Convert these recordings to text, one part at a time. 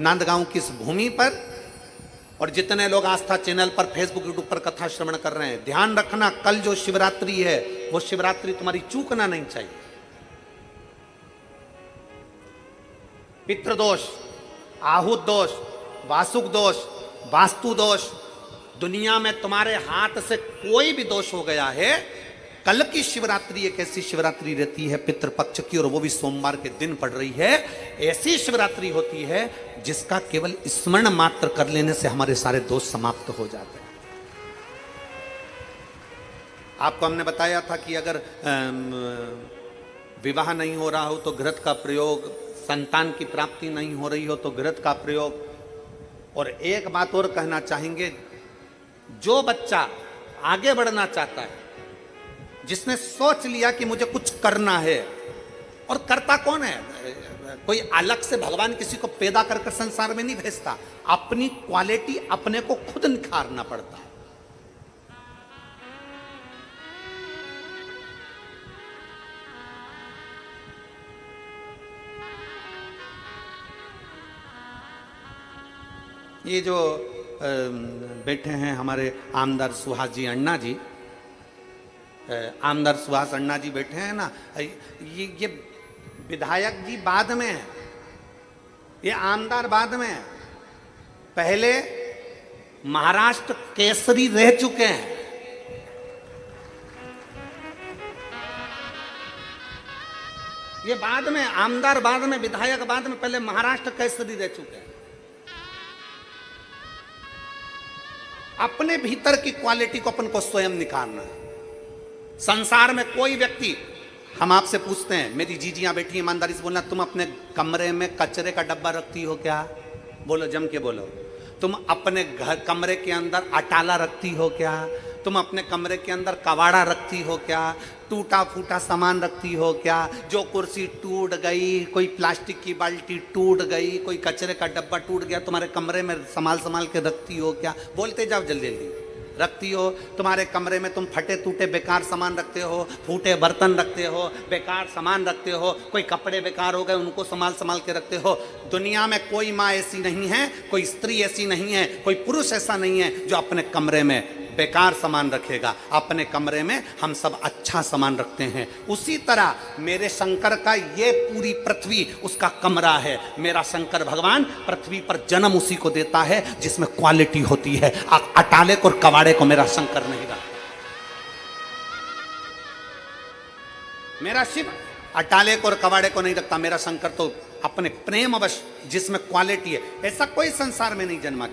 नंदगांव की इस भूमि पर, और जितने लोग आस्था चैनल पर, फेसबुक, यूट्यूब पर कथा श्रवण कर रहे हैं, ध्यान रखना कल जो शिवरात्रि है वो शिवरात्रि तुम्हारी चूकना नहीं चाहिए। पितृदोष, आहुत दोष, वासुक दोष, वास्तु दोष, दुनिया में तुम्हारे हाथ से कोई भी दोष हो गया है, कल की शिवरात्रि एक ऐसी शिवरात्रि रहती है पितृपक्ष की, और वो भी सोमवार के दिन पड़ रही है। ऐसी शिवरात्रि होती है जिसका केवल स्मरण मात्र कर लेने से हमारे सारे दोष समाप्त हो जाते हैं। आपको हमने बताया था कि अगर विवाह नहीं हो रहा हो तो घृत का प्रयोग, संतान की प्राप्ति नहीं हो रही हो तो घृत का प्रयोग। और एक बात और कहना चाहेंगे, जो बच्चा आगे बढ़ना चाहता है, जिसने सोच लिया कि मुझे कुछ करना है, और करता कौन है? कोई अलग से भगवान किसी को पैदा कर संसार में नहीं भेजता, अपनी क्वालिटी अपने को खुद निखारना पड़ता है। ये जो बैठे हैं हमारे आमदार सुहास जी अण्णा जी, आमदार सुहास अण्णा जी बैठे हैं ना, ये विधायक जी बाद में है, ये आमदार बाद में है। पहले महाराष्ट्र केसरी रह चुके हैं। ये बाद में आमदार, बाद में विधायक, बाद में, पहले महाराष्ट्र केसरी रह चुके हैं। अपने भीतर की क्वालिटी को अपन को स्वयं निखारना है। संसार में कोई व्यक्ति, हम आपसे पूछते हैं, मेरी जीजियां बैठी ईमानदारी से बोलना, तुम अपने कमरे में कचरे का डब्बा रखती हो क्या? बोलो, जम के बोलो। तुम अपने घर कमरे के अंदर अटाला रखती हो क्या? तुम अपने कमरे के अंदर कवाड़ा रखती हो क्या? टूटा फूटा सामान रखती हो क्या? जो कुर्सी टूट गई, कोई प्लास्टिक की बाल्टी टूट गई, कोई कचरे का डब्बा टूट गया, तुम्हारे कमरे में संभाल के रखती हो क्या? बोलते जाओ जल्दी जल्दी। रखती हो? तुम्हारे कमरे में तुम फटे टूटे बेकार सामान रखते हो, फूटे बर्तन रखते हो, बेकार सामान रखते हो, कोई कपड़े बेकार हो गए उनको संभाल के रखते हो। दुनिया में कोई माँ ऐसी नहीं है, कोई स्त्री ऐसी नहीं है, कोई पुरुष ऐसा नहीं है जो अपने कमरे में बेकार सामान रखेगा। अपने कमरे में हम सब अच्छा सामान रखते हैं। उसी तरह मेरे शंकर का ये पूरी पृथ्वी उसका कमरा है। मेरा शंकर भगवान पृथ्वी पर जन्म उसी को देता है जिसमें क्वालिटी होती है। अटाले को और कवाड़े को मेरा शंकर नहीं रखता। मेरा शिव अटाले को और कवाड़े को नहीं रखता। मेरा शंकर तो अपने प्रेम अवश्य जिसमें क्वालिटी है, ऐसा कोई संसार में नहीं जन्मा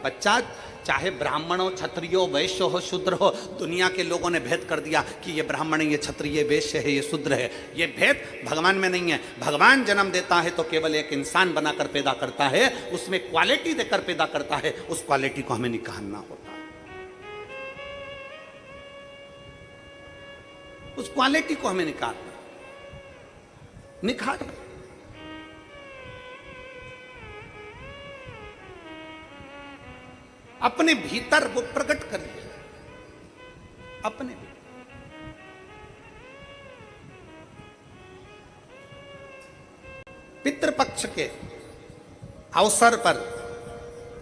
बच्चा। चाहे ब्राह्मण हो, क्षत्रिय हो, वैश्य हो, शूद्र हो, दुनिया के लोगों ने भेद कर दिया कि ये ब्राह्मण है, ये क्षत्रिय, ये वैश्य है, ये शूद्र है। ये भेद भगवान में नहीं है। भगवान जन्म देता है तो केवल एक इंसान बनाकर पैदा करता है, उसमें क्वालिटी देकर पैदा करता है। उस क्वालिटी को हमें निखारना होता है। उस क्वालिटी को हमें निखारना। अपने भीतर वो प्रकट करिए। अपने भीतर पितृपक्ष के अवसर पर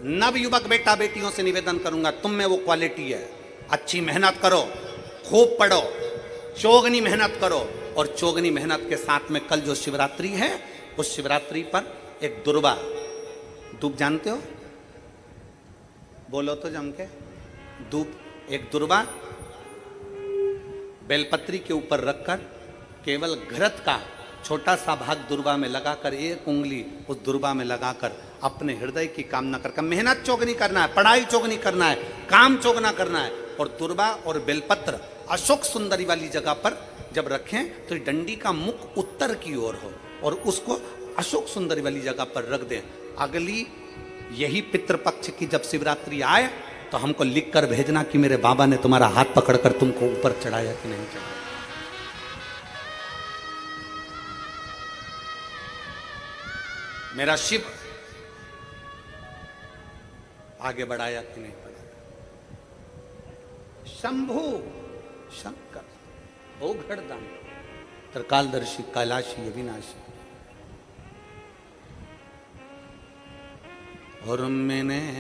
नवयुवक बेटा बेटियों से निवेदन करूंगा, तुम में वो क्वालिटी है। अच्छी मेहनत करो, खूब पढ़ो, चौगनी मेहनत करो। और चौगनी मेहनत के साथ में कल जो शिवरात्रि है, उस शिवरात्रि पर एक दुर्वा, धूप जानते हो? बोलो तो जम के। धूप, एक दुर्वा बेलपत्री के ऊपर रखकर केवल घृत का छोटा सा भाग दुर्वा में लगाकर, एक उंगली उस दुर्वा में लगाकर अपने हृदय की कामना कर, मेहनत चौगनी करना है, पढ़ाई चौगनी करना है, काम चौगना करना है। और दुर्वा और बेलपत्र अशोक सुंदरी वाली जगह पर जब रखें तो डंडी का मुख उत्तर की ओर हो और उसको अशोक सुंदरी वाली जगह पर रख दें। अगली यही पितृपक्ष की जब शिवरात्रि आए तो हमको लिख कर भेजना कि मेरे बाबा ने तुम्हारा हाथ पकड़कर तुमको ऊपर चढ़ाया कि नहीं चढ़ाया। मेरा शिव आगे बढ़ाया कि नहीं बढ़ाया। शंभु शंकर ओ घड़दान त्रिकालदर्शी कैलाशी अविनाशी। और मैंने